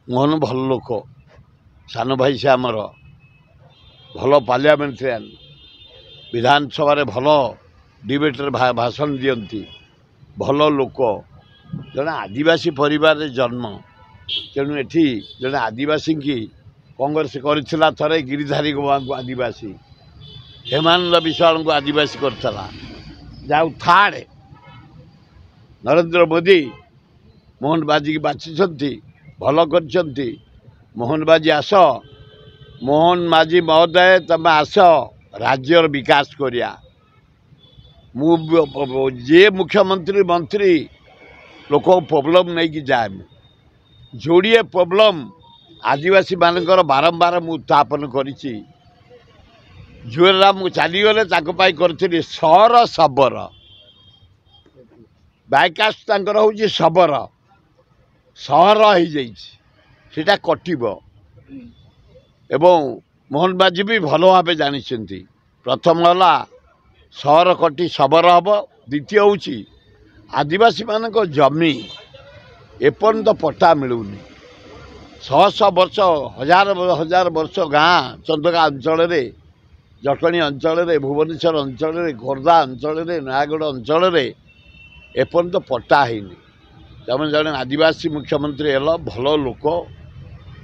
मोहन भल लोक सान भाई से आमर भल पार्लियामेंटेरियन विधानसभा भल डिबेटर भाषण दियंती भल लोक जड़े आदिवासी परिवार जन्म तेणु एठी जड़े आदिवासी की कांग्रेस करथिला थरे गिरिधारी गोवा को आदिवासी हेमानंद विश्वाल को आदिवासी करथिला जाऊ थार्ड नरेंद्र मोदी मोहन बाजी की बाछिछंती भल करछंती मोहन बाजी आस मोहन माझी महोदय तमे आस राज्यर विकास करिया जे मुख्यमंत्री मंत्री लोक प्रॉब्लम नहीं कि जाए जोड़िए प्रॉब्लम आदिवासी मानकर बारंबार मुत्थापन करिछि जुएराम चलीगले करी सहर शबर बायकास्ट तांकर होउछि शबर सहर हो जाटा कटिब एवं मोहन बाजी भी भल भाव जानी प्रथम है सहर कटी शबर हम द्वितीय हूँ आदिवासी मान जमी एपर्यंत पट्टा मिलूनी शह शह वर्ष हजार हजार वर्ष गाँ चंदका अंचल जटणी अंचल भुवनेश्वर अंचल खोर्धा अंचल नयागढ़ अंचल एपर्यंत पट्टा हैनी तुम जड़े आदिवासी मुख्यमंत्री हेल भल लोक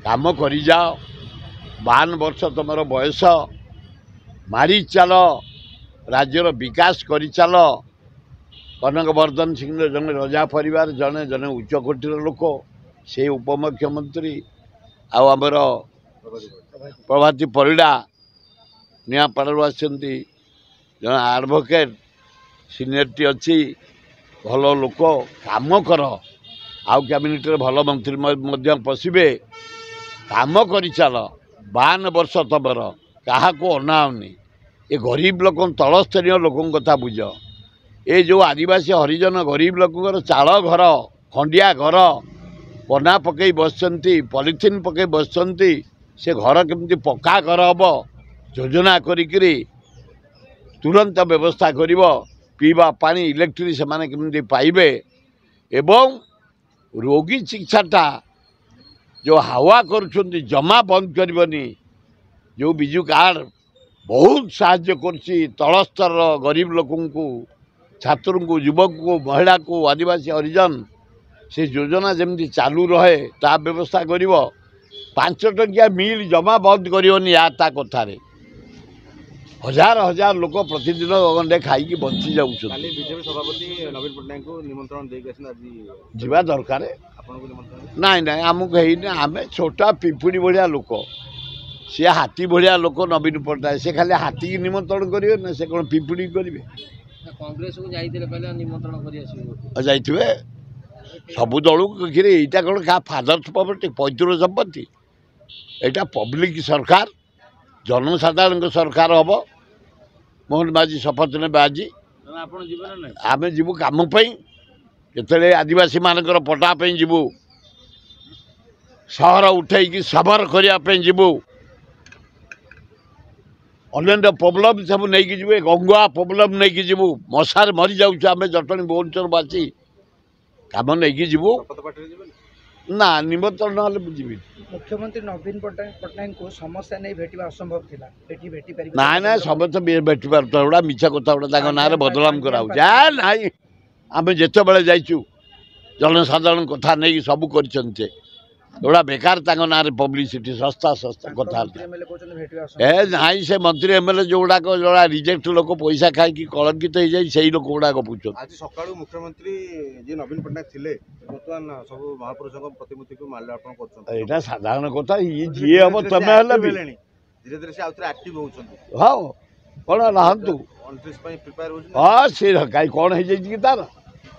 काम कर जाओ 52 वर्ष तुम बयस मारी चल राज्यर विकास कर चल कनकवर्धन सिंह जने रजा परिवार जने जने उच्चकोटीर लोक से उपमुख्यमंत्री आमर प्रभाती परिड़ा नियापड़ू आसती जन एडवोकेट सीनियरिटी अच्छी भल लोक काम कर आउ कैबिनेट भल मंत्री पशिबे काम कर चल 52 वर्ष तमर क्या अनावनी ये गरीब लोक तल स्तरीय लोक कथा बुझ ये जो आदिवासी हरिजन गरीब लोक चाल घर खंडिया घर पना पकई बसती पॉलिथिन पकई बसती से घर केमती पक्का घर हम योजना करी तुरंत व्यवस्था कर पीवा पानी इलेक्ट्रिक से माने केमती पाइबे एवं रोगी चिकित्साटा जो हावा करुँच जमा बंद करनी जो बिजु कार्ड बहुत साहाय्य करछि तल स्तर गरीब लोक छात्र को युवक को महिला को आदिवासी हरिजन से योजना जमी चालू रहे ता व्यवस्था कर 5 टंकिया मिल जमा बंद करनी या ता कथार हजार हजार लोक प्रतिदिन गंडे खाई बंची जाऊँ जीवा दरकार नाई ना आमको है आम छोटा पिंपुड़ी भाया लोक सी हाथी भाया लोक नवीन पट्टनायक से खाली हाथी की निमंत्रण करेंगे ना से कौन पिंपुड़ी करेंगे कांग्रेस को निमंत्रण जाइए सबू दल यहाँ कौन क्या फादर्स प्रॉपर्टी पैतृक संपत्ति यहाँ पब्लिक सरकार जनसाधारण सरकार हम मोहन बाजी शपथ ने आज आम जीवु कम के आदिवासी मानकर पटापी जीवु सहर उठे सबर करने जीवु अन्य प्रोब्लेम सब नहीं जी गंगुआ प्रोब्लेम नहीं जीवु मशार मरी जाऊँ आम जटणी भुवनेश्वर बासी कम नहीं जीवु ना निमंत्रण ना बुझी मुख्यमंत्री नवीन पट्टनायक को समस्या नहीं भेटा असंभव थिला भेटी पारि ना ना समस्त भेटी पार्टा मिछा कथा गुड़ा ना बदलाम कराऊ ना आम जिते बड़े जाइचु जनसाधारण कथा नहीं सब कर बेकार ना पब्लिसिटी सस्ता सस्ता कथा ए ना से मंत्री एमएलए जो गुड़ाक जो रिजेक्ट लोक पैसा खाई कलंकित हो जाए से लोक गुड़ाक पूछ आज सकाळु मुख्यमंत्री जी नवीन पट्टनायक थिले बर्तमान सब महापुरुषों प्रतिमूर्ति को माल्यार्पण कर साधारण कथा ये जी हम तमें धीरे धीरे से आउथरे एक्टिव होउछंती हाँ कौन रहतु प्रिपेयर हो हाँ सी कहीं कौन हो जाए तार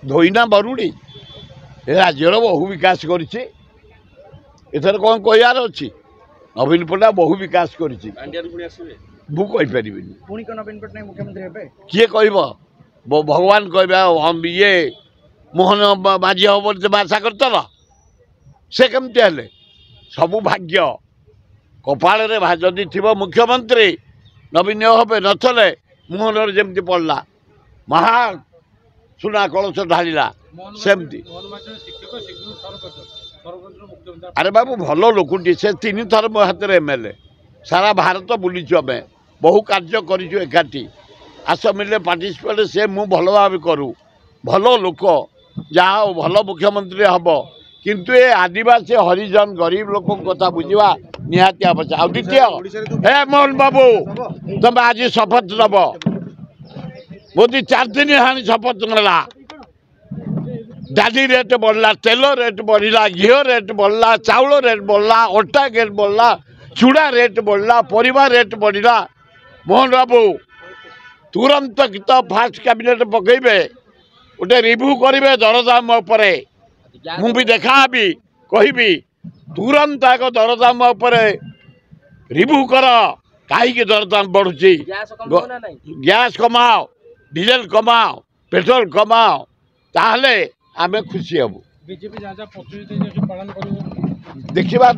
धोईना बरुड़ी ए राज्यर बहु विकास करें कौन कहार अच्छी नवीन पट्टनायक बहु विकास करें किए कह भगवान कह ये मोहन माझी हम आशा करतल से केमती हेले सबू भाग्य कपाल जदि थी मुख्यमंत्री नवीन हे नथले मोहन जमी पड़ला महा सुना कलश ढाला सेमती अरे बाबू भल लोकटी से 3 थर मो हाथ में एमएलए सारा भारत बुलीचु आम बहु कार्य करूँ एकाठी आस मिले पार्टिसिपेट से मु भल भाव करूँ भल लोक जहाँ भल मुख्यमंत्री हम किंतु ये आदिवासी हरिजन गरीब लोक कथा बुझा निहाती आवश्यक आ द्वितीय हे मोहन बाबू तुम आज शपथ नब मोदी 4 दिन हानि शपथ नेला डाली रेट बढ़ला तेल रेट बढ़ला घी रेट बढ़ला चाउल रेट बढ़ला अटा रेट बढ़ला चूड़ा रेट बढ़ला परिवा रेट बढ़ला मोहन बाबू तुरंत तो फास्ट कैबिनेट पकईबे गोटे रिव्यू करेंगे दरदाम उपरे मु भी देखा भी कहि तुरंत आग दरदाम उपरे रिव्यू कर कहीं दरदाम बढ़ुची गैस कमाओ डीजेल कमाओ पेट्रोल कमाओ ताहले आमे खुशी हबू बीजेपी जहाँ जहाँ प्रतिनिधि पालन कर देखा